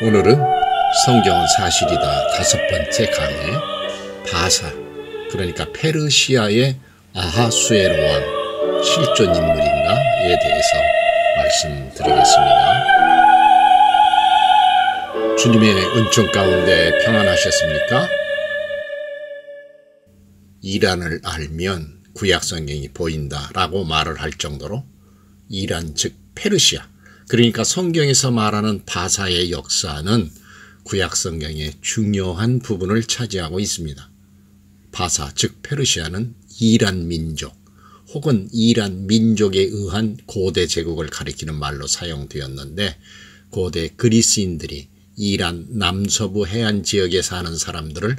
오늘은 성경은 사실이다 5번째 강의 바사, 그러니까 페르시아의 아하수에로 왕 실존 인물인가에 대해서 말씀드리겠습니다. 주님의 은총 가운데 평안하셨습니까? 이란을 알면 구약성경이 보인다라고 말을 할 정도로 이란 즉 페르시아, 그러니까 성경에서 말하는 바사의 역사는 구약성경의 중요한 부분을 차지하고 있습니다. 바사 즉 페르시아는 이란 민족 혹은 이란 민족에 의한 고대 제국을 가리키는 말로 사용되었는데, 고대 그리스인들이 이란 남서부 해안 지역에 사는 사람들을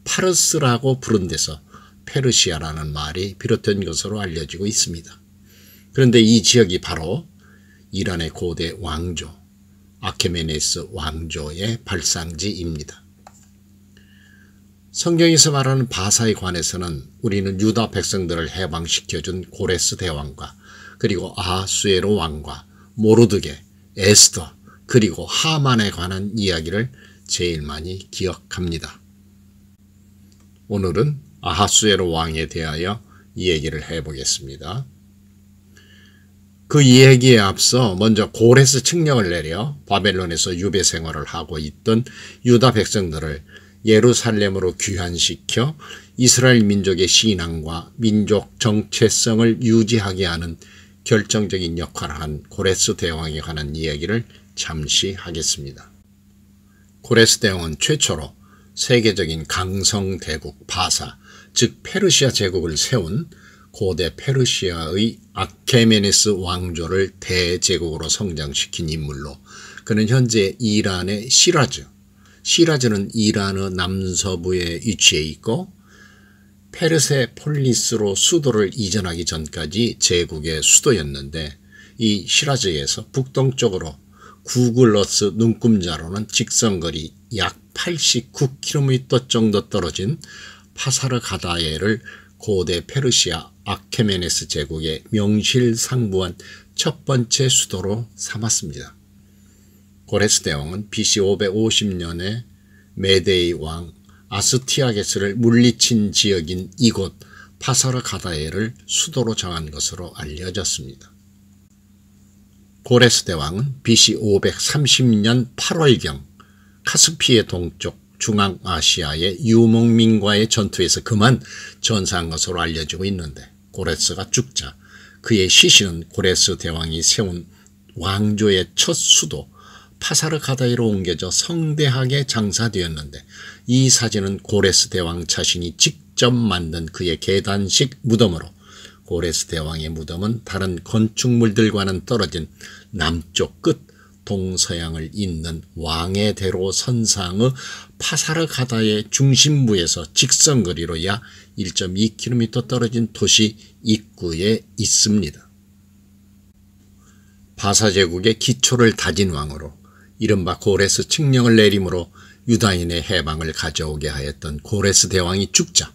파르스라고 부른 데서 페르시아라는 말이 비롯된 것으로 알려지고 있습니다. 그런데 이 지역이 바로 이란의 고대 왕조 아케메네스 왕조의 발상지입니다. 성경에서 말하는 바사에 관해서는 우리는 유다 백성들을 해방시켜준 고레스 대왕과 그리고 아하수에로 왕과 모르드게, 에스더, 그리고 하만에 관한 이야기를 제일 많이 기억합니다. 오늘은 아하수에로 왕에 대하여 이 얘기를 해보겠습니다. 그 이야기에 앞서 먼저 고레스 칙령을 내려 바벨론에서 유배 생활을 하고 있던 유다 백성들을 예루살렘으로 귀환시켜 이스라엘 민족의 신앙과 민족 정체성을 유지하게 하는 결정적인 역할을 한 고레스 대왕에 관한 이야기를 잠시 하겠습니다. 고레스 대왕은 최초로 세계적인 강성대국 바사, 즉 페르시아 제국을 세운 고대 페르시아의 아케메네스 왕조를 대제국으로 성장시킨 인물로, 그는 현재 이란의 시라즈는 이란의 남서부에 위치해 있고 페르세폴리스로 수도를 이전하기 전까지 제국의 수도였는데, 이 시라즈에서 북동쪽으로 구글러스 눈금자로는 직선거리 약 89km 정도 떨어진 파사르가다에를 고대 페르시아 아케메네스 제국의 명실상부한 첫 번째 수도로 삼았습니다. 고레스 대왕은 BC 550년에 메데이 왕 아스티아게스를 물리친 지역인 이곳 파사르가다에를 수도로 정한 것으로 알려졌습니다. 고레스 대왕은 BC 530년 8월경 카스피해 동쪽 중앙아시아의 유목민과의 전투에서 그만 전사한 것으로 알려지고 있는데, 고레스가 죽자 그의 시신은 고레스 대왕이 세운 왕조의 첫 수도 파사르가다에로 옮겨져 성대하게 장사되었는데, 이 사진은 고레스 대왕 자신이 직접 만든 그의 계단식 무덤으로, 고레스 대왕의 무덤은 다른 건축물들과는 떨어진 남쪽 끝 동서양을 잇는 왕의 대로 선상의 파사르가다의 중심부에서 직선거리로 약 1.2km 떨어진 도시 입구에 있습니다. 바사 제국의 기초를 다진 왕으로 이른바 고레스 칙령을 내림으로 유다인의 해방을 가져오게 하였던 고레스 대왕이 죽자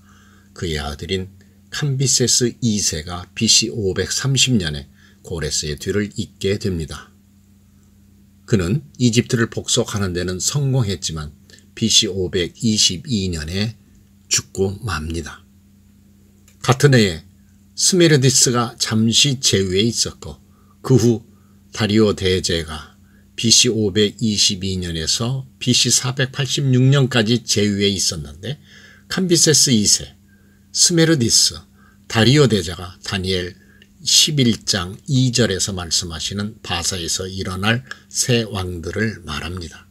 그의 아들인 캄비세스 2세가 BC 530년에 고레스의 뒤를 잇게 됩니다. 그는 이집트를 복속하는 데는 성공했지만 BC 522년에 죽고 맙니다. 같은 해에 스메르디스가 잠시 제위에 있었고, 그 후 다리오 대제가 BC 522년에서 BC 486년까지 제위에 있었는데, 캄비세스 2세, 스메르디스, 다리오 대제가 다니엘 11장 2절에서 말씀하시는 바사에서 일어날 새 왕들을 말합니다.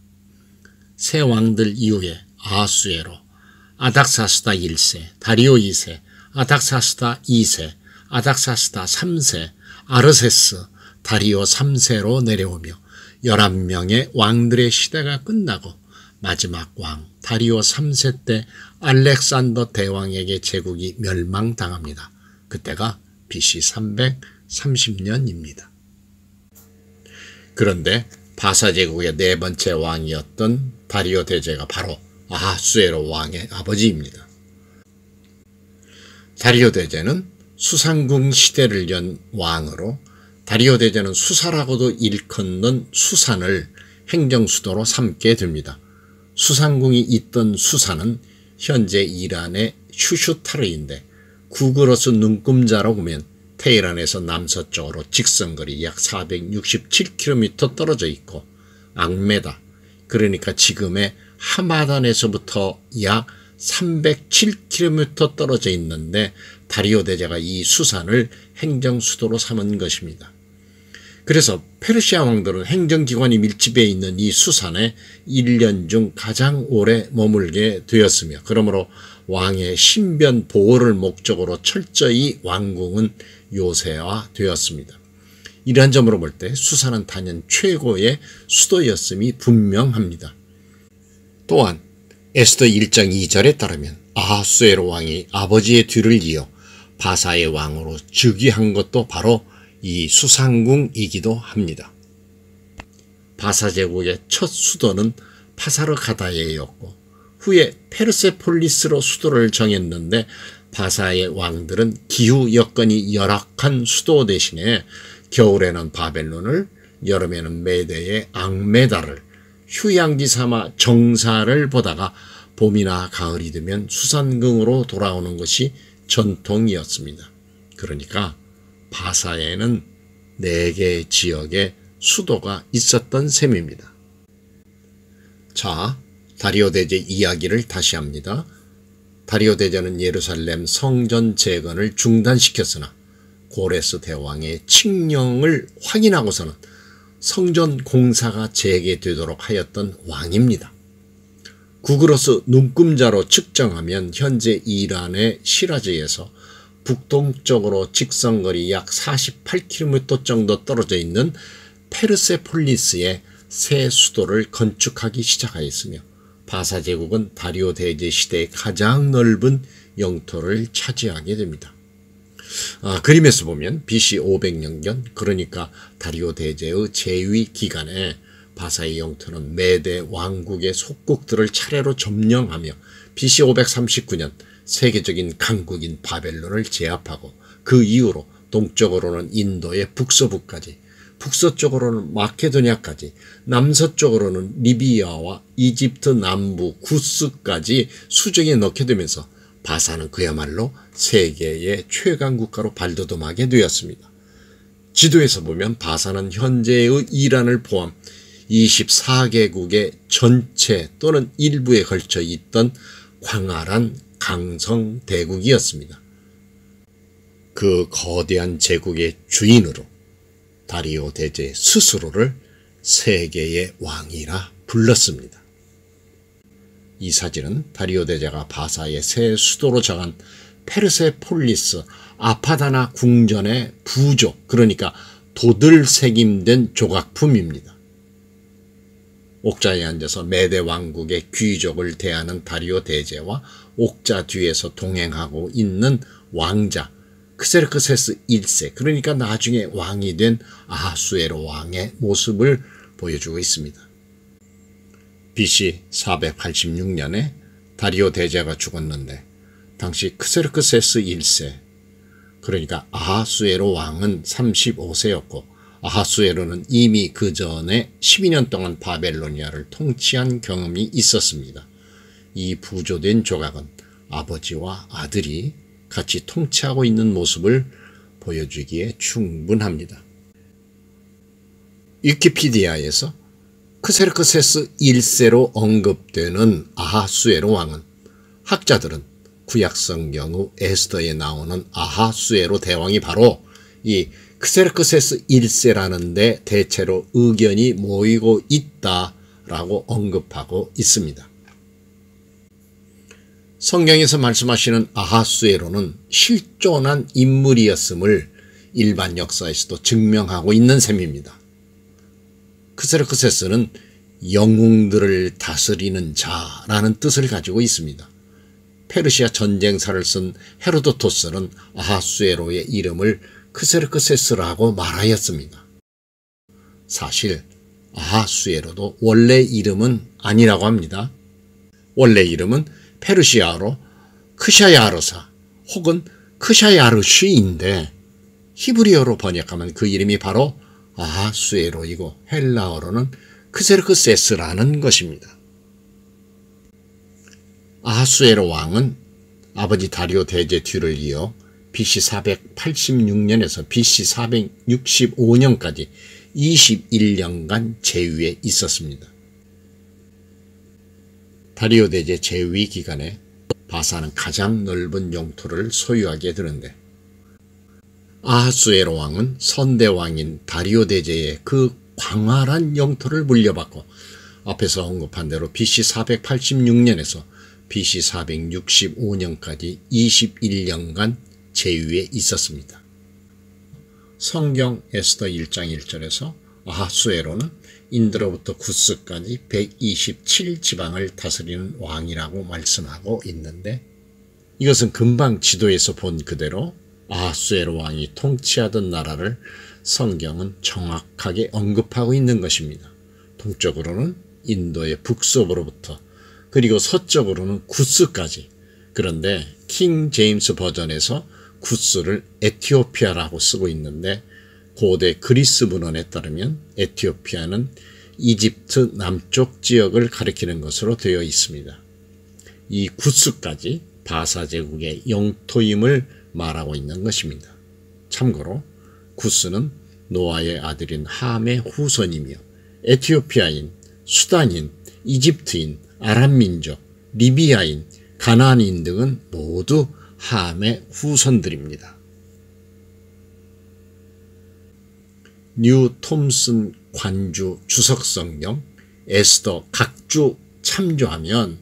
새 왕들 이후에 아하수에로, 아닥사스다 1세, 다리오 2세, 아닥사스다 2세, 아닥사스다 3세, 아르세스, 다리오 3세로 내려오며 11명의 왕들의 시대가 끝나고 마지막 왕 다리오 3세 때 알렉산더 대왕에게 제국이 멸망당합니다. 그때가 BC 330년입니다. 그런데 바사 제국의 네 번째 왕이었던 다리오 대제가 바로 아하수에로 왕의 아버지입니다. 다리오 대제는 수상궁 시대를 연 왕으로, 다리오 대제는 수사라고도 일컫는 수산을 행정수도로 삼게 됩니다. 수상궁이 있던 수사는 현재 이란의 슈슈타르인데 구글어스 눈금자로 보면 테헤란에서 남서쪽으로 직선거리 약 467km 떨어져 있고 앙메다, 그러니까 지금의 하마단에서부터 약 307km 떨어져 있는데 다리오 대제가 이 수산을 행정수도로 삼은 것입니다. 그래서 페르시아 왕들은 행정기관이 밀집해 있는 이 수산에 1년 중 가장 오래 머물게 되었으며 그러므로 왕의 신변 보호를 목적으로 철저히 왕궁은 요새화되었습니다. 이러한 점으로 볼 때 수산은 단연 최고의 수도였음이 분명합니다. 또한 에스더 1장 2절에 따르면 아하수에로 왕이 아버지의 뒤를 이어 바사의 왕으로 즉위한 것도 바로 이 수상궁이기도 합니다. 바사 제국의 첫 수도는 파사르가다에였고 후에 페르세폴리스로 수도를 정했는데 바사의 왕들은 기후 여건이 열악한 수도 대신에 겨울에는 바벨론을, 여름에는 메대의 앙메다를 휴양지 삼아 정사를 보다가 봄이나 가을이 되면 수상궁으로 돌아오는 것이 전통이었습니다. 그러니까 바사에는 4개의 지역의 수도가 있었던 셈입니다. 자, 다리오 대제 이야기를 다시 합니다. 다리오 대제는 예루살렘 성전 재건을 중단시켰으나 고레스 대왕의 칙령을 확인하고서는 성전 공사가 재개되도록 하였던 왕입니다. 구글어스 눈금자로 측정하면 현재 이란의 시라즈에서 북동쪽으로 직선거리 약 48km 정도 떨어져 있는 페르세폴리스에 새 수도를 건축하기 시작하였으며 바사 제국은 다리오 대제 시대의 가장 넓은 영토를 차지하게 됩니다. 그림에서 보면 BC 500년경, 그러니까 다리오 대제의 재위 기간에 바사의 영토는 메대 왕국의 속국들을 차례로 점령하며 BC 539년 세계적인 강국인 바벨론을 제압하고 그 이후로 동쪽으로는 인도의 북서부까지, 북서쪽으로는 마케도니아까지, 남서쪽으로는 리비아와 이집트 남부 구스까지 수정에 넣게 되면서 바사는 그야말로 세계의 최강 국가로 발돋움하게 되었습니다. 지도에서 보면 바사는 현재의 이란을 포함 24개국의 전체 또는 일부에 걸쳐 있던 광활한 강성 대국이었습니다. 그 거대한 제국의 주인으로 다리오 대제 스스로를 세계의 왕이라 불렀습니다. 이 사진은 다리오 대제가 바사의 새 수도로 정한 페르세폴리스 아파다나 궁전의 부족, 그러니까 도들 새김된 조각품입니다. 옥자에 앉아서 메대 왕국의 귀족을 대하는 다리오 대제와 옥자 뒤에서 동행하고 있는 왕자 크세르크세스 1세, 그러니까 나중에 왕이 된 아하수에로 왕의 모습을 보여주고 있습니다. BC 486년에 다리오 대제가 죽었는데 당시 크세르크세스 1세, 그러니까 아하수에로 왕은 35세였고 아하수에로는 이미 그 전에 12년 동안 바벨로니아를 통치한 경험이 있었습니다. 이 부조된 조각은 아버지와 아들이 같이 통치하고 있는 모습을 보여주기에 충분합니다. 위키피디아에서 크세르크세스 1세로 언급되는 아하수에로 왕은 학자들은 구약성경의 에스더에 나오는 아하수에로 대왕이 바로 이 크세르크세스 1세라는 데 대체로 의견이 모이고 있다라고 언급하고 있습니다. 성경에서 말씀하시는 아하수에로는 실존한 인물이었음을 일반 역사에서도 증명하고 있는 셈입니다. 크세르크세스는 영웅들을 다스리는 자라는 뜻을 가지고 있습니다. 페르시아 전쟁사를 쓴 헤로도토스는 아하수에로의 이름을 크세르크세스라고 말하였습니다. 사실 아하수에로도 원래 이름은 아니라고 합니다. 원래 이름은 페르시아어로 크샤야르사 혹은 크샤야르쉬인데 히브리어로 번역하면 그 이름이 바로 아하수에로이고 헬라어로는 크세르크세스라는 것입니다. 아하수에로 왕은 아버지 다리오 대제 뒤를 이어 BC 486년에서 BC 465년까지 21년간 제위에 있었습니다. 다리오 대제 제위 기간에 바사는 가장 넓은 영토를 소유하게 되는데 아하수에로 왕은 선대왕인 다리오 대제의 그 광활한 영토를 물려받고 앞에서 언급한 대로 BC 486년에서 BC 465년까지 21년간 제위에 있었습니다. 성경 에스더 1장 1절에서 아하수에로는 인도로부터 구스까지 127지방을 다스리는 왕이라고 말씀하고 있는데 이것은 금방 지도에서 본 그대로 아하수에로 왕이 통치하던 나라를 성경은 정확하게 언급하고 있는 것입니다. 동쪽으로는 인도의 북서부로부터 그리고 서쪽으로는 구스까지. 그런데 킹 제임스 버전에서 구스를 에티오피아라고 쓰고 있는데 고대 그리스 문헌에 따르면 에티오피아는 이집트 남쪽 지역을 가리키는 것으로 되어 있습니다. 이 구스까지 바사 제국의 영토임을 말하고 있는 것입니다. 참고로 구스는 노아의 아들인 함의 후손이며 에티오피아인, 수단인, 이집트인, 아랍민족, 리비아인, 가나안인 등은 모두 함의 후손들입니다. 뉴 톰슨 관주 주석성경 에스더 각주 참조하면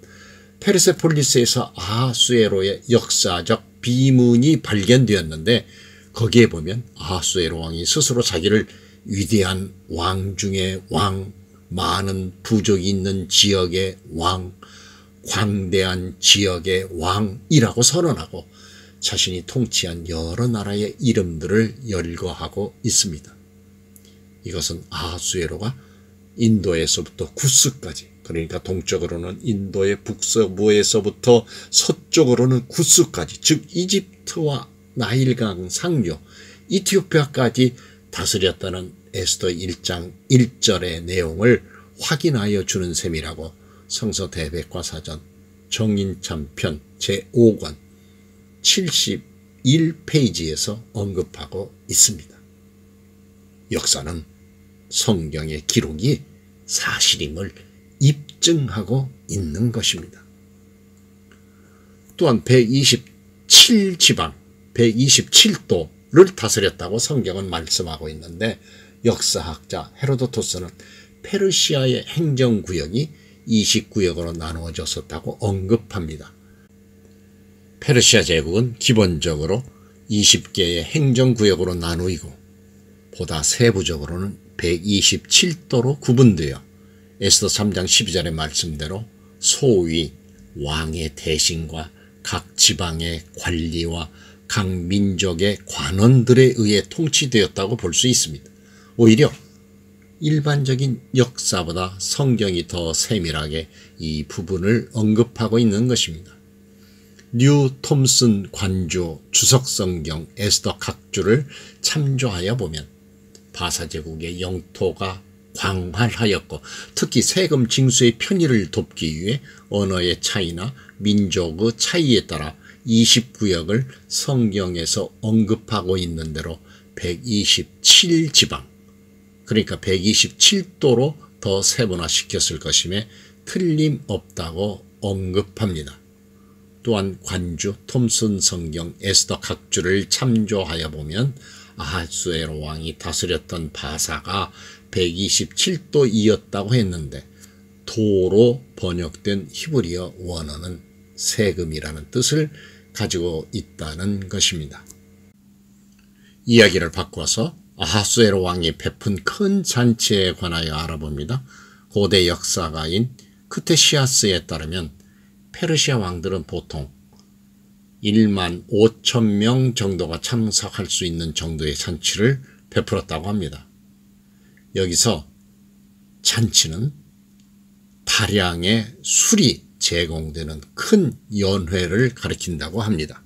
페르세폴리스에서 아하수에로의 역사적 비문이 발견되었는데 거기에 보면 아하수에로 왕이 스스로 자기를 위대한 왕 중의 왕, 많은 부족이 있는 지역의 왕, 광대한 지역의 왕이라고 선언하고 자신이 통치한 여러 나라의 이름들을 열거하고 있습니다. 이것은 아하수에로가 인도에서부터 구스까지, 그러니까 동쪽으로는 인도의 북서부에서부터 서쪽으로는 구스까지, 즉 이집트와 나일강 상류, 이티오피아까지 다스렸다는 에스더 1장 1절의 내용을 확인하여 주는 셈이라고 성서대백과사전 정인참편 제5권 71페이지에서 언급하고 있습니다. 역사는 성경의 기록이 사실임을 입증하고 있는 것입니다. 또한 127지방, 127도를 다스렸다고 성경은 말씀하고 있는데 역사학자 헤로도토스는 페르시아의 행정구역이 20구역으로 나누어졌었다고 언급합니다. 페르시아 제국은 기본적으로 20개의 행정구역으로 나누이고 보다 세부적으로는 127도로 구분되어 에스더 3장 12절의 말씀대로 소위 왕의 대신과 각 지방의 관리와 각 민족의 관원들에 의해 통치되었다고 볼 수 있습니다. 오히려 일반적인 역사보다 성경이 더 세밀하게 이 부분을 언급하고 있는 것입니다. 뉴 톰슨 관주 주석성경 에스더 각주를 참조하여 보면 바사 제국의 영토가 광활하였고 특히 세금 징수의 편의를 돕기 위해 언어의 차이나 민족의 차이에 따라 20구역을 성경에서 언급하고 있는 대로 127지방, 그러니까 127도로 더 세분화시켰을 것임에 틀림없다고 언급합니다. 또한 관주 톰슨 성경 에스더 각주를 참조하여 보면 아하수에로 왕이 다스렸던 바사가 127도이었다고 했는데 도로 번역된 히브리어 원어는 세금이라는 뜻을 가지고 있다는 것입니다. 이야기를 바꿔서 아하수에로 왕이 베푼 큰 잔치에 관하여 알아봅니다. 고대 역사가인 크테시아스에 따르면 페르시아 왕들은 보통 1만 5천 명 정도가 참석할 수 있는 정도의 잔치를 베풀었다고 합니다. 여기서 잔치는 다량의 술이 제공되는 큰 연회를 가리킨다고 합니다.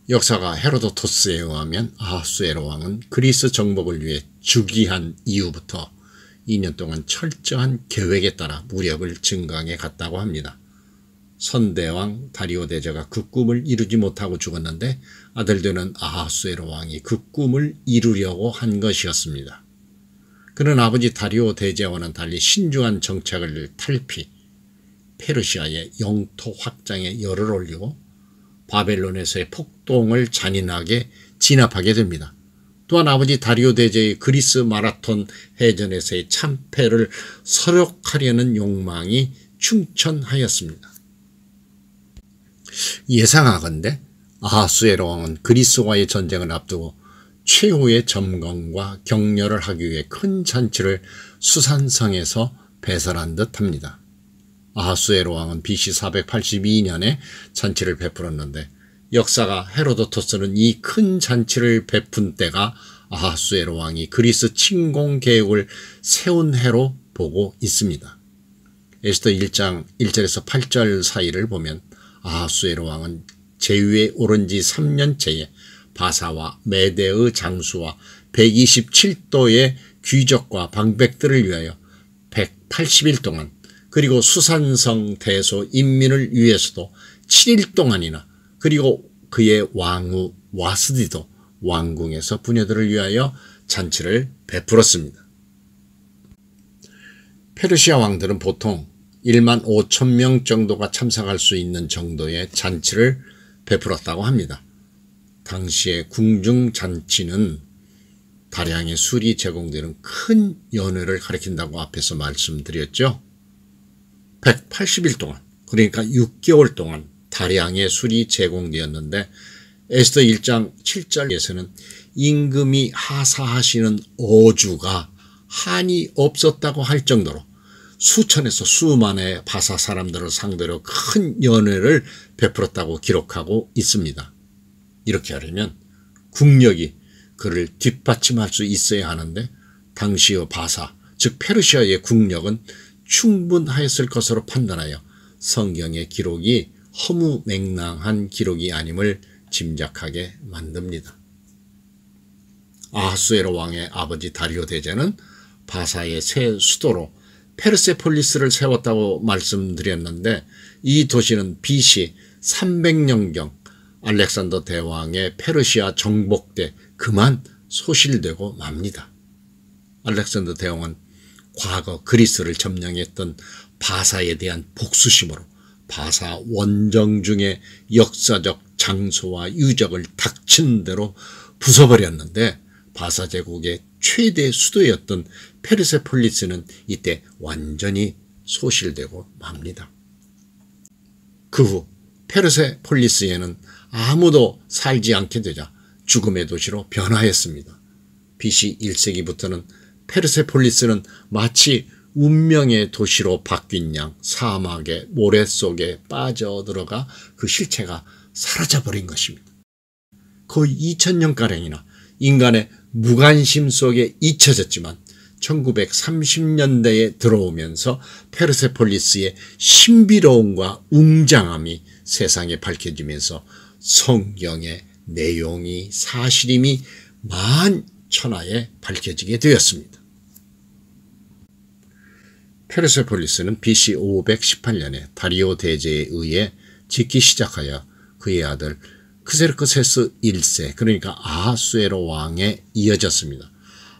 역사가 헤로도토스에 의하면 아하수에로 왕은 그리스 정복을 위해 즉위한 이후부터 2년 동안 철저한 계획에 따라 무력을 증강해 갔다고 합니다. 선대왕 다리오 대제가 그 꿈을 이루지 못하고 죽었는데 아들 되는 아하수에로 왕이 그 꿈을 이루려고 한 것이었습니다. 그는 아버지 다리오 대제와는 달리 신중한 정책을 탈피, 페르시아의 영토 확장에 열을 올리고 바벨론에서의 폭동을 잔인하게 진압하게 됩니다. 또한 아버지 다리오 대제의 그리스 마라톤 해전에서의 참패를 서력하려는 욕망이 충천하였습니다. 예상하건대 아하수에로 왕은 그리스와의 전쟁을 앞두고 최후의 점검과 격려를 하기 위해 큰 잔치를 수산성에서 배설한 듯합니다. 아하수에로 왕은 BC 482년에 잔치를 베풀었는데 역사가 헤로도토스는 이 큰 잔치를 베푼 때가 아하수에로 왕이 그리스 침공 계획을 세운 해로 보고 있습니다. 에스더 1장 1절에서 8절 사이를 보면 아하수에로 왕은 제위에 오른 지 3년째에 바사와 메대의 장수와 127도의 귀족과 방백들을 위하여 180일 동안 그리고 수산성 대소 인민을 위해서도 7일 동안이나 그리고 그의 왕후 와스디도 왕궁에서 부녀들을 위하여 잔치를 베풀었습니다. 페르시아 왕들은 보통 1만 5천 명 정도가 참석할 수 있는 정도의 잔치를 베풀었다고 합니다. 당시의 궁중잔치는 다량의 술이 제공되는 큰 연회를 가리킨다고 앞에서 말씀드렸죠. 180일 동안, 그러니까 6개월 동안 다량의 술이 제공되었는데 에스더 1장 7절에서는 임금이 하사하시는 어주가 한이 없었다고 할 정도로 수천에서 수만의 바사 사람들을 상대로 큰 연회를 베풀었다고 기록하고 있습니다. 이렇게 하려면 국력이 그를 뒷받침할 수 있어야 하는데 당시의 바사, 즉 페르시아의 국력은 충분하였을 것으로 판단하여 성경의 기록이 허무맹랑한 기록이 아님을 짐작하게 만듭니다. 아하수에로 왕의 아버지 다리오 대제는 바사의 새 수도로 페르세폴리스를 세웠다고 말씀드렸는데 이 도시는 BC 300년경 알렉산더 대왕의 페르시아 정복 때 그만 소실되고 맙니다. 알렉산더 대왕은 과거 그리스를 점령했던 바사에 대한 복수심으로 바사 원정 중에 역사적 장소와 유적을 닥친 대로 부숴버렸는데 바사 제국의 최대 수도였던 페르세폴리스는 이때 완전히 소실되고 맙니다. 그 후 페르세폴리스에는 아무도 살지 않게 되자 죽음의 도시로 변화했습니다. BC 1세기부터는 페르세폴리스는 마치 운명의 도시로 바뀐 양 사막의 모래 속에 빠져들어가 그 실체가 사라져버린 것입니다. 거의 2000년가량이나 인간의 무관심 속에 잊혀졌지만 1930년대에 들어오면서 페르세폴리스의 신비로움과 웅장함이 세상에 밝혀지면서 성경의 내용이 사실임이 만천하에 밝혀지게 되었습니다. 페르세폴리스는 BC 518년에 다리오 대제에 의해 짓기 시작하여 그의 아들 크세르크세스 1세 그러니까 아하수에로 왕에 이어졌습니다.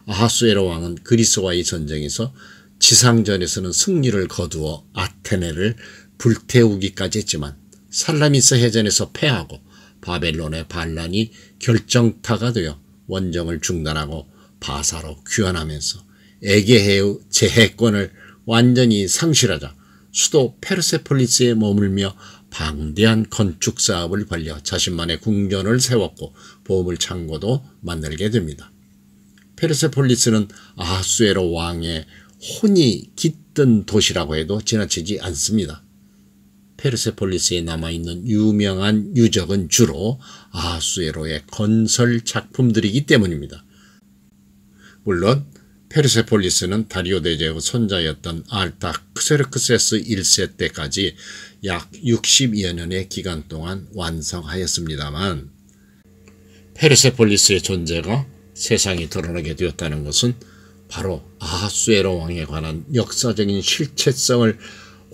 아하수에로 왕은 그리스와의 전쟁에서 지상전에서는 승리를 거두어 아테네를 불태우기까지 했지만 살라미스 해전에서 패하고 바벨론의 반란이 결정타가 되어 원정을 중단하고 바사로 귀환하면서 에게해의 제해권을 완전히 상실하자 수도 페르세폴리스에 머물며 방대한 건축 사업을 벌여 자신만의 궁전을 세웠고 보물 창고도 만들게 됩니다. 페르세폴리스는 아하수에로 왕의 혼이 깃든 도시라고 해도 지나치지 않습니다. 페르세폴리스에 남아있는 유명한 유적은 주로 아하수에로의 건설 작품들이기 때문입니다. 물론 페르세폴리스는 다리오 대제의 손자였던 알타크세르크세스 1세 때까지 약 60여 년의 기간 동안 완성하였습니다만 페르세폴리스의 존재가 세상에 드러나게 되었다는 것은 바로 아하수에로 왕에 관한 역사적인 실체성을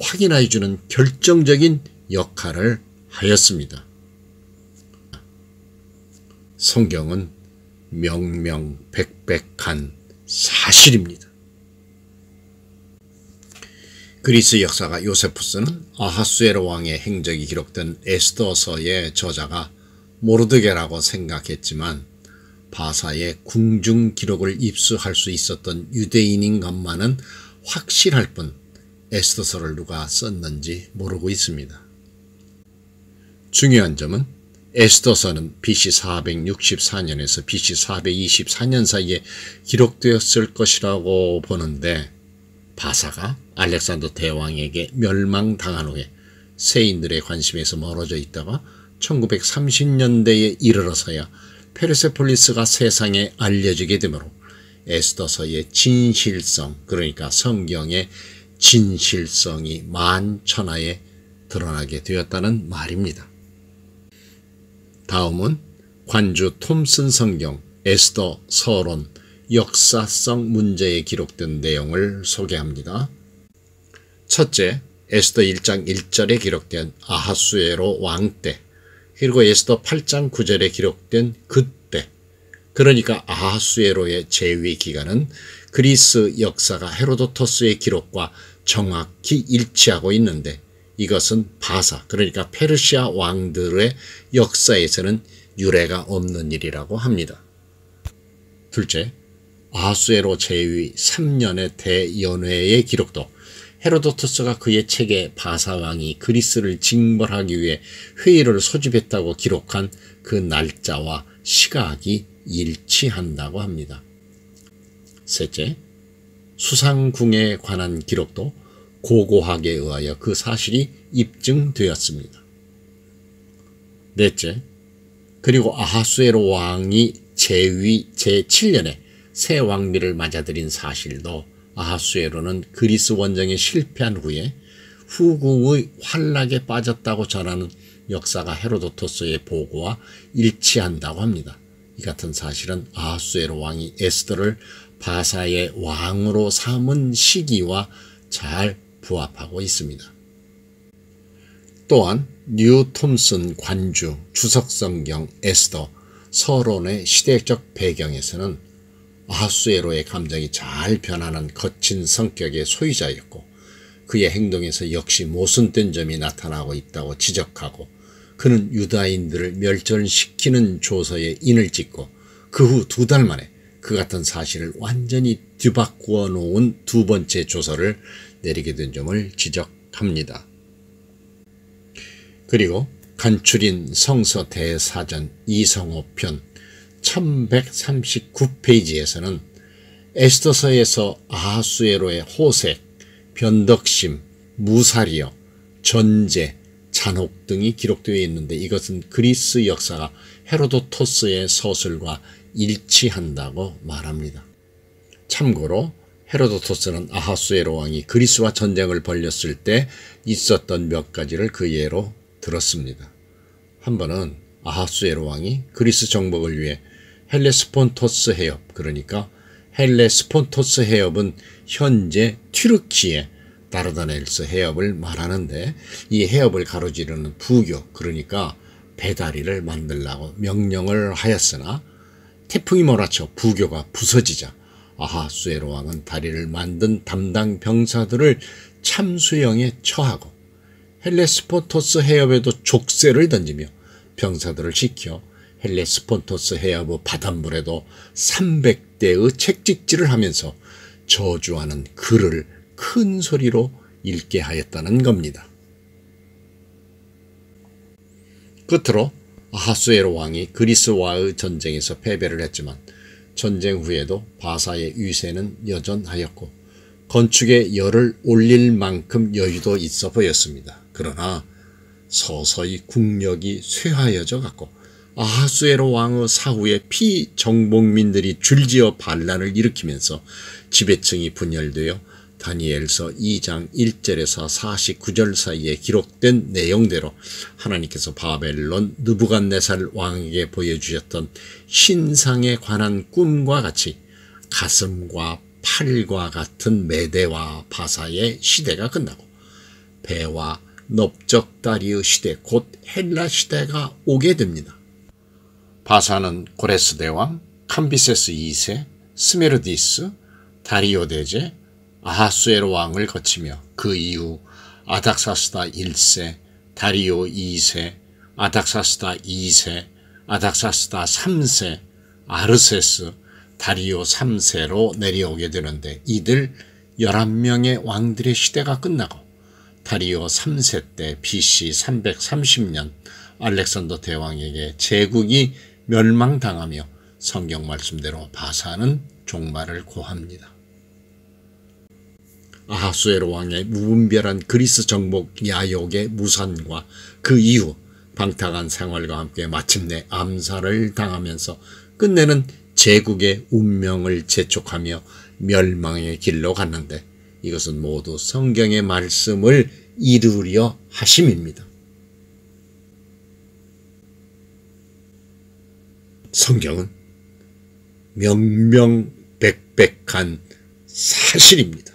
확인해 주는 결정적인 역할을 하였습니다. 성경은 명명백백한 사실입니다. 그리스 역사가 요세푸스는 아하수에로 왕의 행적이 기록된 에스더서의 저자가 모르드게라고 생각했지만 바사의 궁중 기록을 입수할 수 있었던 유대인인 것만은 확실할 뿐 에스더서를 누가 썼는지 모르고 있습니다. 중요한 점은 에스더서는 BC 464년에서 BC 424년 사이에 기록되었을 것이라고 보는데 바사가 알렉산더 대왕에게 멸망당한 후에 세인들의 관심에서 멀어져 있다가 1930년대에 이르러서야 페르세폴리스가 세상에 알려지게 되므로 에스더서의 진실성, 그러니까 성경의 진실성이 만천하에 드러나게 되었다는 말입니다. 다음은 관주 톰슨 성경 에스더 서론 역사성 문제에 기록된 내용을 소개합니다. 첫째, 에스더 1장 1절에 기록된 아하수에로 왕 때, 그리고 에스더 8장 9절에 기록된 그때, 그러니까 아하수에로의 재위 기간은 그리스 역사가 헤로도토스의 기록과 정확히 일치하고 있는데 이것은 바사, 그러니까 페르시아 왕들의 역사에서는 유례가 없는 일이라고 합니다. 둘째, 아하수에로 재위 3년의 대연회의 기록도 헤로도토스가 그의 책에 바사 왕이 그리스를 징벌하기 위해 회의를 소집했다고 기록한 그 날짜와 시각이 일치한다고 합니다. 셋째, 수상궁에 관한 기록도 고고학에 의하여 그 사실이 입증되었습니다. 넷째, 그리고 아하수에로 왕이 재위 제7년에 새 왕비를 맞아들인 사실도 아하수에로는 그리스 원정에 실패한 후에 후궁의 환락에 빠졌다고 전하는 역사가 헤로도토스의 보고와 일치한다고 합니다. 이 같은 사실은 아하수에로 왕이 에스더를 바사의 왕으로 삼은 시기와 잘 부합하고 있습니다. 또한 뉴 톰슨 관주 주석성경 에스더 서론의 시대적 배경에서는 아하수에로의 감정이 잘 변하는 거친 성격의 소유자였고 그의 행동에서 역시 모순된 점이 나타나고 있다고 지적하고 그는 유다인들을 멸절시키는 조서에 인을 찍고 그 후 2달 만에 그 같은 사실을 완전히 뒤바꾸어 놓은 두 번째 조서를 내리게 된 점을 지적합니다. 그리고 간추린 성서 대사전 이성호편 1139페이지에서는 에스더서에서 아하수에로의 호색, 변덕심, 무사리어, 전제, 잔혹 등이 기록되어 있는데 이것은 그리스 역사가 헤로도토스의 서술과 일치한다고 말합니다. 참고로 헤로도토스는 아하수에로 왕이 그리스와 전쟁을 벌였을 때 있었던 몇 가지를 그 예로 들었습니다. 한 번은 아하수에로 왕이 그리스 정복을 위해 헬레스폰토스 해협, 그러니까 헬레스폰토스 해협은 현재 튀르키예 다르다넬스 해협을 말하는데 이 해협을 가로지르는 부교, 그러니까 배다리를 만들라고 명령을 하였으나 태풍이 몰아쳐 부교가 부서지자 아하수에로 왕은 다리를 만든 담당 병사들을 참수형에 처하고 헬레스폰토스 해협에도 족쇄를 던지며 병사들을 시켜 헬레스폰토스 해협의 바닷물에도 300대의 책찍질을 하면서 저주하는 글을 큰 소리로 읽게 하였다는 겁니다. 끝으로 아하수에로 왕이 그리스와의 전쟁에서 패배를 했지만 전쟁 후에도 바사의 위세는 여전하였고 건축에 열을 올릴 만큼 여유도 있어 보였습니다. 그러나 서서히 국력이 쇠하여져 갔고 아하수에로 왕의 사후에 피정복민들이 줄지어 반란을 일으키면서 지배층이 분열되어 다니엘서 2장 1절에서 49절 사이에 기록된 내용대로 하나님께서 바벨론 느부갓네살 왕에게 보여주셨던 신상에 관한 꿈과 같이 가슴과 팔과 같은 메대와 바사의 시대가 끝나고 배와 넓적다리의 시대 곧 헬라 시대가 오게 됩니다. 바사는 고레스 대왕, 캄비세스 2세, 스메르디스, 다리오 대제, 아하수에로 왕을 거치며 그 이후 아닥사스다 1세, 다리오 2세, 아닥사스다 2세, 아닥사스다 3세, 아르세스, 다리오 3세로 내려오게 되는데 이들 11명의 왕들의 시대가 끝나고 다리오 3세 때 BC 330년 알렉산더 대왕에게 제국이 멸망당하며 성경 말씀대로 바사는 종말을 고합니다. 아하수에로 왕의 무분별한 그리스 정복 야욕의 무산과 그 이후 방탕한 생활과 함께 마침내 암살을 당하면서 끝내는 제국의 운명을 재촉하며 멸망의 길로 갔는데 이것은 모두 성경의 말씀을 이루려 하심입니다. 성경은 명명백백한 사실입니다.